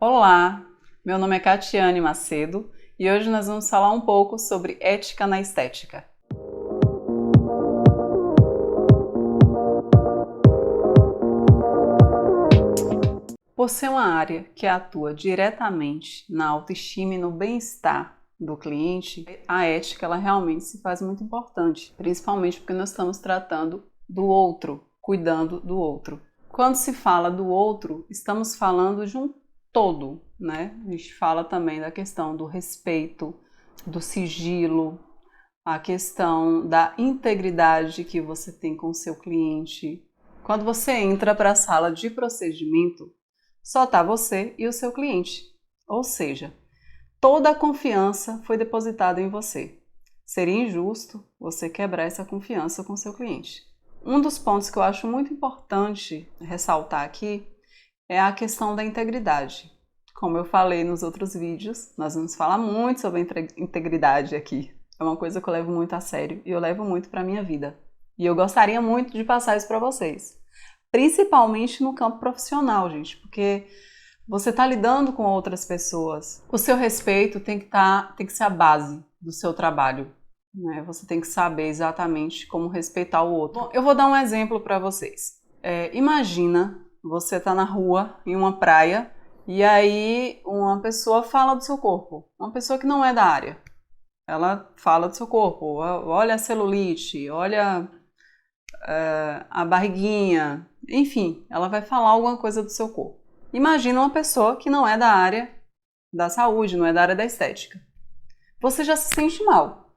Olá, meu nome é Catiane Macedo e hoje nós vamos falar um pouco sobre ética na estética. Por ser uma área que atua diretamente na autoestima e no bem-estar do cliente, a ética ela realmente se faz muito importante, principalmente porque nós estamos tratando do outro, cuidando do outro. Quando se fala do outro, estamos falando de um todo, né? A gente fala também da questão do respeito, do sigilo, a questão da integridade que você tem com o seu cliente. Quando você entra para a sala de procedimento, só está você e o seu cliente. Ou seja, toda a confiança foi depositada em você. Seria injusto você quebrar essa confiança com o seu cliente. Um dos pontos que eu acho muito importante ressaltar aqui é a questão da integridade. Como eu falei nos outros vídeos, nós vamos falar muito sobre integridade aqui. É uma coisa que eu levo muito a sério e eu levo muito para a minha vida. E eu gostaria muito de passar isso para vocês. Principalmente no campo profissional, gente, porque você está lidando com outras pessoas. O seu respeito tem que ser a base do seu trabalho. Né? Você tem que saber exatamente como respeitar o outro. Bom, eu vou dar um exemplo para vocês. Imagina você está na rua, em uma praia, e aí uma pessoa fala do seu corpo. Uma pessoa que não é da área. Ela fala do seu corpo. Olha a celulite, olha a barriguinha. Enfim, ela vai falar alguma coisa do seu corpo. Imagina uma pessoa que não é da área da saúde, não é da área da estética. Você já se sente mal.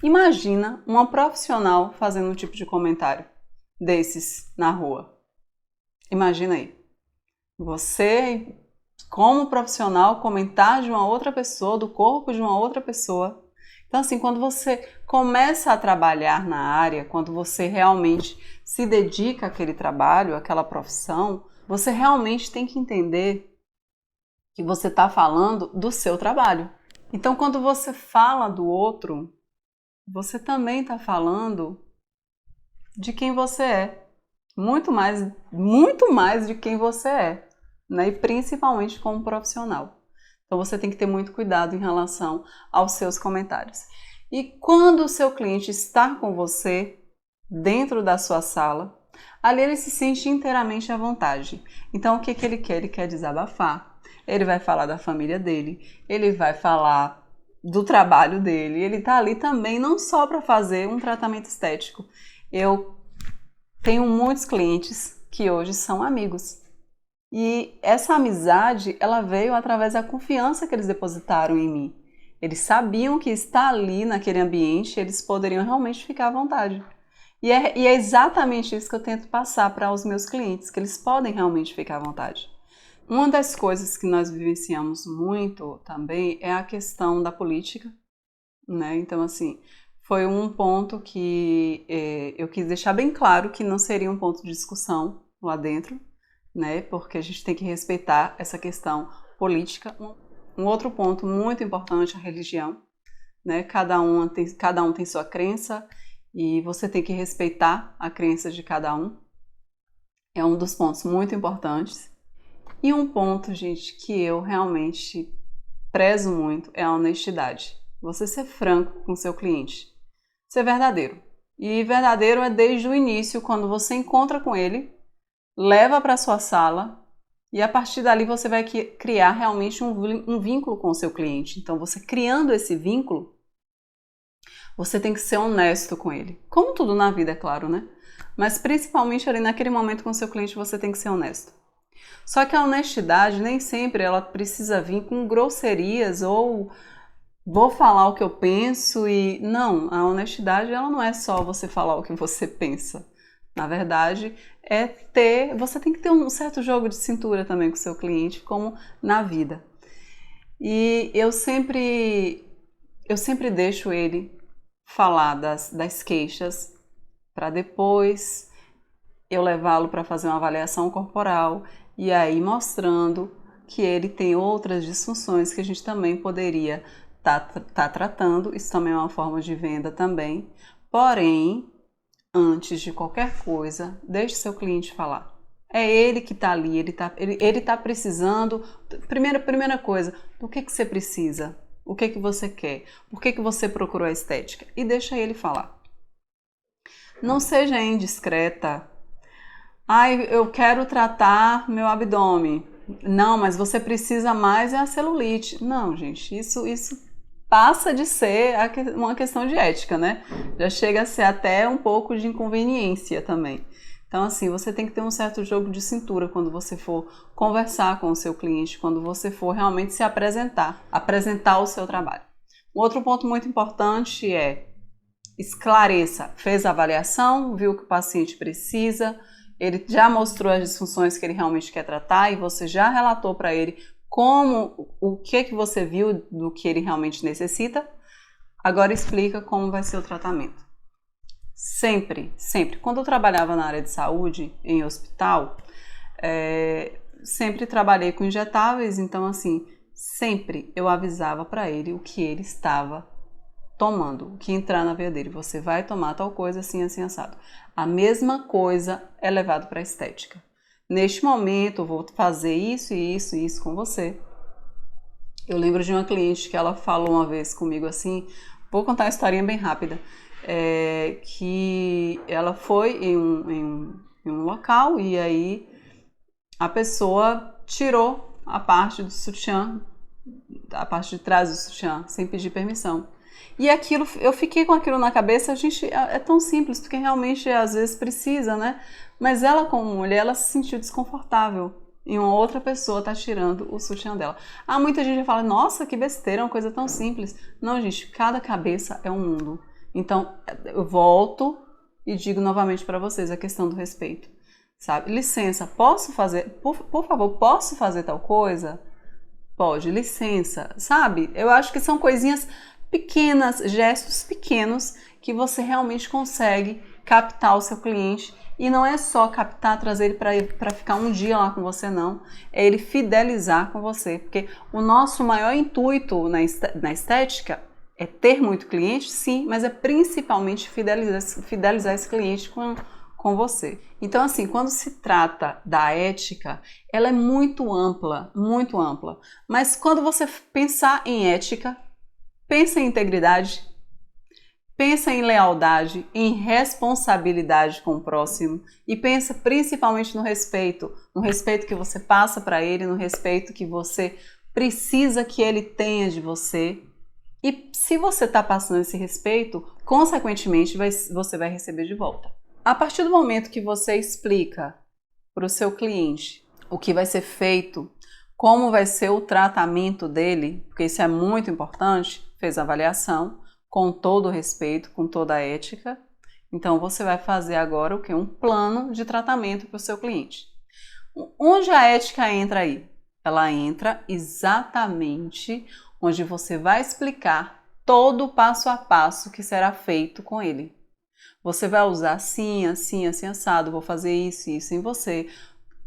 Imagina uma profissional fazendo um tipo de comentário desses na rua. Imagina aí. Você, como profissional, comentar de uma outra pessoa, do corpo de uma outra pessoa. Então, assim, quando você começa a trabalhar na área, quando você realmente se dedica àquele trabalho, àquela profissão, você realmente tem que entender que você está falando do seu trabalho. Então, quando você fala do outro, você também está falando de quem você é. Muito mais de quem você é, né? E principalmente como profissional. Então você tem que ter muito cuidado em relação aos seus comentários. E quando o seu cliente está com você dentro da sua sala, ali ele se sente inteiramente à vontade. Então o que ele quer? Ele quer desabafar. Ele vai falar da família dele, ele vai falar do trabalho dele. Ele está ali também não só para fazer um tratamento estético. Eu tenho muitos clientes que hoje são amigos. E essa amizade, ela veio através da confiança que eles depositaram em mim. Eles sabiam que estar ali naquele ambiente, eles poderiam realmente ficar à vontade. E é exatamente isso que eu tento passar para os meus clientes, que eles podem realmente ficar à vontade. Uma das coisas que nós vivenciamos muito também é a questão da política, né? Então, assim, foi um ponto que eu quis deixar bem claro que não seria um ponto de discussão lá dentro, né? Porque a gente tem que respeitar essa questão política. Um outro ponto muito importante é a religião, né? Cada um tem sua crença e você tem que respeitar a crença de cada um. É um dos pontos muito importantes. E um ponto, gente, que eu realmente prezo muito é a honestidade. Você ser franco com o seu cliente. Ser verdadeiro. E verdadeiro é desde o início, quando você encontra com ele, leva para sua sala e a partir dali você vai criar realmente um vínculo com o seu cliente. Então, você criando esse vínculo, você tem que ser honesto com ele. Como tudo na vida, é claro, né? Mas principalmente ali naquele momento com o seu cliente, você tem que ser honesto. Só que a honestidade nem sempre ela precisa vir com grosserias ou vou falar o que eu penso e... Não, a honestidade ela não é só você falar o que você pensa. Na verdade, você tem que ter um certo jogo de cintura também com o seu cliente, como na vida. E eu sempre deixo ele falar das queixas, para depois eu levá-lo para fazer uma avaliação corporal e aí mostrando que ele tem outras disfunções que a gente também poderia tá tratando. Isso também é uma forma de venda também. Porém, antes de qualquer coisa, deixe seu cliente falar. É ele que está ali, ele tá precisando. Primeira coisa, do que você precisa? O que você quer? Por que você procurou a estética? E deixa ele falar. Não seja indiscreta. Ai, eu quero tratar meu abdômen. Não, mas você precisa mais é a celulite. Não, gente, isso passa de ser uma questão de ética, né? Já chega a ser até um pouco de inconveniência também. Então, assim, você tem que ter um certo jogo de cintura quando você for conversar com o seu cliente, quando você for realmente se apresentar o seu trabalho. Um outro ponto muito importante é esclareça. Fez a avaliação, viu o que o paciente precisa, ele já mostrou as disfunções que ele realmente quer tratar e você já relatou para ele o que você viu do que ele realmente necessita. Agora explica como vai ser o tratamento. Sempre. Quando eu trabalhava na área de saúde, em hospital, sempre trabalhei com injetáveis, então assim, sempre eu avisava para ele o que ele estava tomando, o que entrar na veia dele. Você vai tomar tal coisa assim, assim, assado. A mesma coisa é levado para a estética. Neste momento, eu vou fazer isso e isso e isso com você. Eu lembro de uma cliente que ela falou uma vez comigo assim, vou contar uma historinha bem rápida, que ela foi em um local e aí a pessoa tirou a parte do sutiã, a parte de trás do sutiã, sem pedir permissão. E aquilo, eu fiquei com aquilo na cabeça, gente, é tão simples, porque realmente às vezes precisa, né? Mas ela como mulher, ela se sentiu desconfortável em uma outra pessoa tá tirando o sutiã dela. Muita gente fala, nossa, que besteira, é uma coisa tão simples. Não, gente, cada cabeça é um mundo. Então, eu volto e digo novamente para vocês a questão do respeito, sabe? Licença, posso fazer, por favor, posso fazer tal coisa? Pode, licença, sabe? Eu acho que são coisinhas pequenas, gestos pequenos que você realmente consegue captar o seu cliente. E não é só captar, trazer ele para ficar um dia lá com você, não. É ele fidelizar com você. Porque o nosso maior intuito na estética é ter muito cliente, sim, mas é principalmente fidelizar esse cliente com você. Então, assim, quando se trata da ética, ela é muito ampla, muito ampla. Mas quando você pensar em ética, pensa em integridade, pensa em lealdade, em responsabilidade com o próximo e pensa principalmente no respeito que você passa para ele, no respeito que você precisa que ele tenha de você. E se você está passando esse respeito, consequentemente você vai receber de volta. A partir do momento que você explica para o seu cliente o que vai ser feito, como vai ser o tratamento dele, porque isso é muito importante, fez a avaliação, com todo o respeito, com toda a ética. Então, você vai fazer agora o quê? Um plano de tratamento para o seu cliente. Onde a ética entra aí? Ela entra exatamente onde você vai explicar todo o passo a passo que será feito com ele. Você vai usar assim, assim, assim, assado, vou fazer isso e isso em você.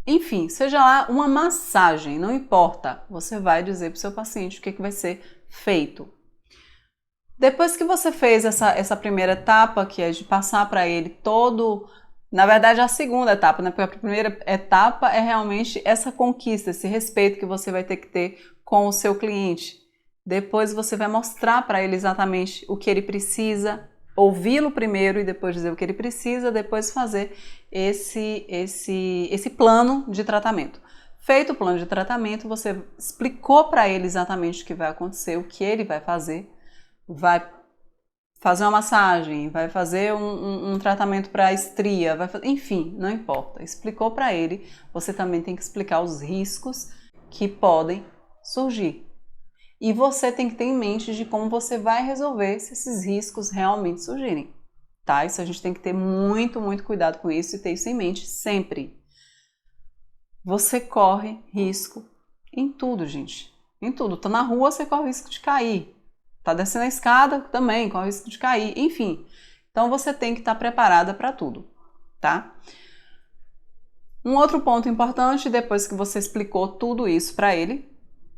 Enfim, seja lá uma massagem, não importa. Você vai dizer para o seu paciente o que vai ser feito. Depois que você fez essa primeira etapa, que é de passar para ele todo, na verdade a segunda etapa, né? Porque a primeira etapa é realmente essa conquista, esse respeito que você vai ter que ter com o seu cliente. Depois você vai mostrar para ele exatamente o que ele precisa, ouvi-lo primeiro e depois dizer o que ele precisa, depois fazer esse plano de tratamento. Feito o plano de tratamento, você explicou para ele exatamente o que vai acontecer, o que ele vai fazer. Vai fazer uma massagem, vai fazer um tratamento para estria, enfim, não importa. Explicou para ele, você também tem que explicar os riscos que podem surgir. E você tem que ter em mente de como você vai resolver se esses riscos realmente surgirem, tá? Isso a gente tem que ter muito, muito cuidado com isso e ter isso em mente sempre. Você corre risco em tudo, gente. Em tudo. Tá na rua, você corre risco de cair. Tá descendo a escada também, corre risco de cair, enfim. Então você tem que estar preparada para tudo, tá? Um outro ponto importante, depois que você explicou tudo isso para ele,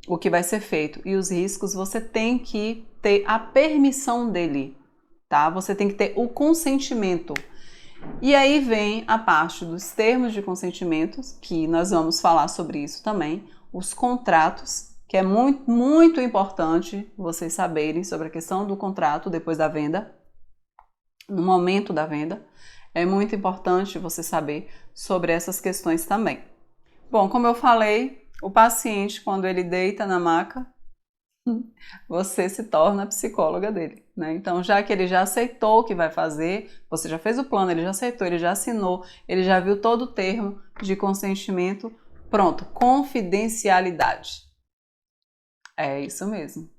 o que vai ser feito e os riscos, você tem que ter a permissão dele, tá? Você tem que ter o consentimento. E aí vem a parte dos termos de consentimento, que nós vamos falar sobre isso também, os contratos, que é muito, muito importante vocês saberem sobre a questão do contrato depois da venda, no momento da venda. É muito importante você saber sobre essas questões também. Bom, como eu falei, o paciente, quando ele deita na maca, você se torna a psicóloga dele, né? Então, já que ele já aceitou o que vai fazer, você já fez o plano, ele já aceitou, ele já assinou, ele já viu todo o termo de consentimento, pronto, confidencialidade. É isso mesmo.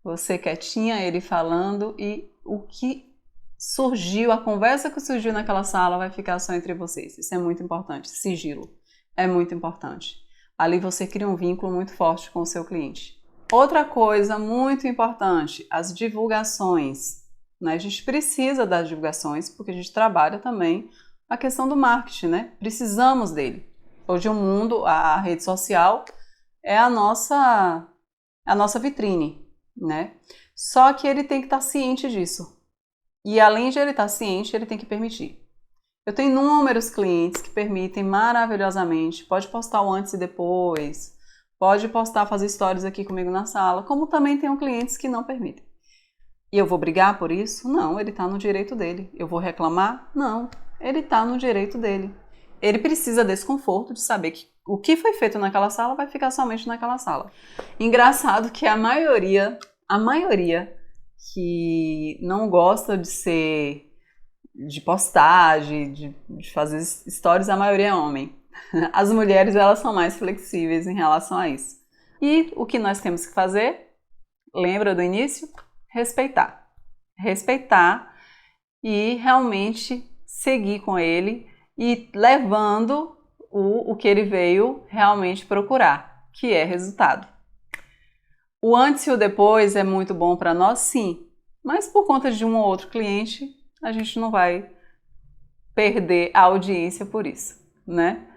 Você quietinha, ele falando, e o que surgiu, a conversa que surgiu naquela sala vai ficar só entre vocês. Isso é muito importante. Sigilo é muito importante. Ali você cria um vínculo muito forte com o seu cliente. Outra coisa muito importante, as divulgações. Né? A gente precisa das divulgações porque a gente trabalha também a questão do marketing, né? Precisamos dele. Hoje o mundo, a rede social é a nossa vitrine, né? Só que ele tem que estar ciente disso. E além de ele estar ciente, ele tem que permitir. Eu tenho inúmeros clientes que permitem maravilhosamente. Pode postar o antes e depois. Pode postar, fazer stories aqui comigo na sala. Como também tenho clientes que não permitem. E eu vou brigar por isso? Não, ele está no direito dele. Eu vou reclamar? Não, ele está no direito dele. Ele precisa desse conforto de saber que o que foi feito naquela sala vai ficar somente naquela sala. Engraçado que a maioria que não gosta de postagem, de fazer stories, a maioria é homem. As mulheres, elas são mais flexíveis em relação a isso. E o que nós temos que fazer? Lembra do início? Respeitar. Respeitar e realmente seguir com ele e levando o que ele veio realmente procurar, que é resultado. O antes e o depois é muito bom para nós, sim, mas por conta de um ou outro cliente, a gente não vai perder a audiência por isso, né?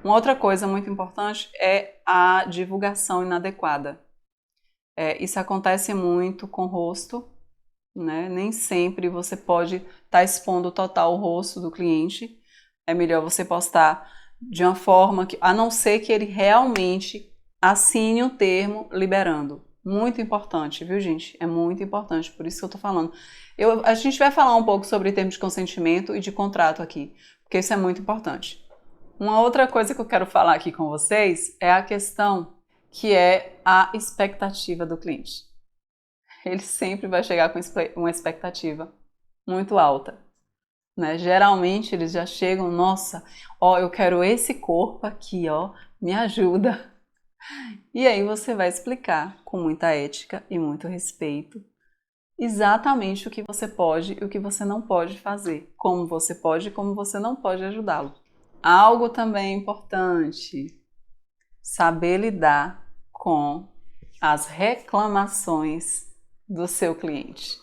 Uma outra coisa muito importante é a divulgação inadequada. Isso acontece muito com o rosto, né? Nem sempre você pode estar expondo total o rosto do cliente. É melhor você postar de uma forma que, a não ser que ele realmente assine um termo liberando. Muito importante, viu, gente? É muito importante, por isso que eu tô falando. A gente vai falar um pouco sobre termos de consentimento e de contrato aqui, porque isso é muito importante. Uma outra coisa que eu quero falar aqui com vocês é a questão que é a expectativa do cliente. Ele sempre vai chegar com uma expectativa muito alta, né? Geralmente eles já chegam, nossa, ó, eu quero esse corpo aqui, ó, me ajuda. E aí você vai explicar com muita ética e muito respeito exatamente o que você pode e o que você não pode fazer, como você pode e como você não pode ajudá-lo. Algo também importante, saber lidar com as reclamações do seu cliente.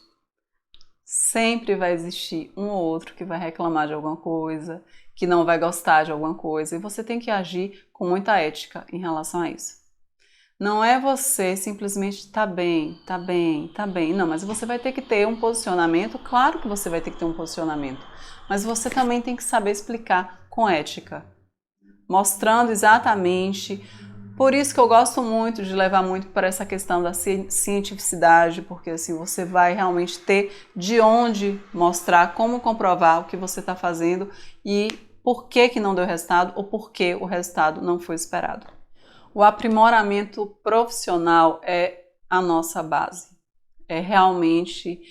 Sempre vai existir um ou outro que vai reclamar de alguma coisa, que não vai gostar de alguma coisa, e você tem que agir com muita ética em relação a isso. Não é você simplesmente tá bem. Não, mas você vai ter que ter um posicionamento, claro que você vai ter que ter um posicionamento, mas você também tem que saber explicar com ética, mostrando exatamente. Por isso que eu gosto muito de levar muito para essa questão da cientificidade, porque assim você vai realmente ter de onde mostrar, como comprovar o que você está fazendo e por que não deu resultado ou por que o resultado não foi esperado. O aprimoramento profissional é a nossa base. Realmente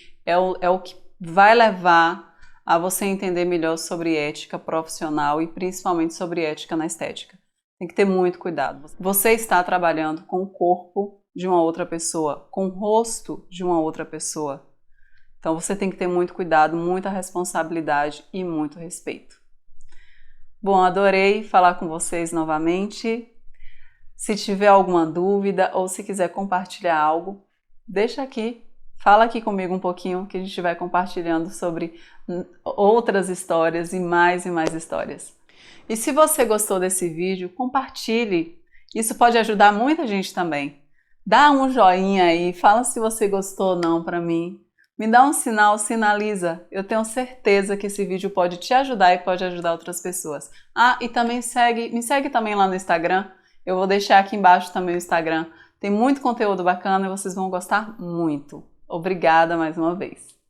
o que vai levar a você entender melhor sobre ética profissional e principalmente sobre ética na estética. Tem que ter muito cuidado. Você está trabalhando com o corpo de uma outra pessoa, com o rosto de uma outra pessoa. Então você tem que ter muito cuidado, muita responsabilidade e muito respeito. Bom, adorei falar com vocês novamente. Se tiver alguma dúvida ou se quiser compartilhar algo, deixa aqui. Fala aqui comigo um pouquinho que a gente vai compartilhando sobre outras histórias e mais histórias. E se você gostou desse vídeo, compartilhe. Isso pode ajudar muita gente também. Dá um joinha aí, fala se você gostou ou não para mim. Me dá um sinal, sinaliza. Eu tenho certeza que esse vídeo pode te ajudar e pode ajudar outras pessoas. Ah, e também me segue também lá no Instagram. Eu vou deixar aqui embaixo também o Instagram. Tem muito conteúdo bacana e vocês vão gostar muito. Obrigada mais uma vez.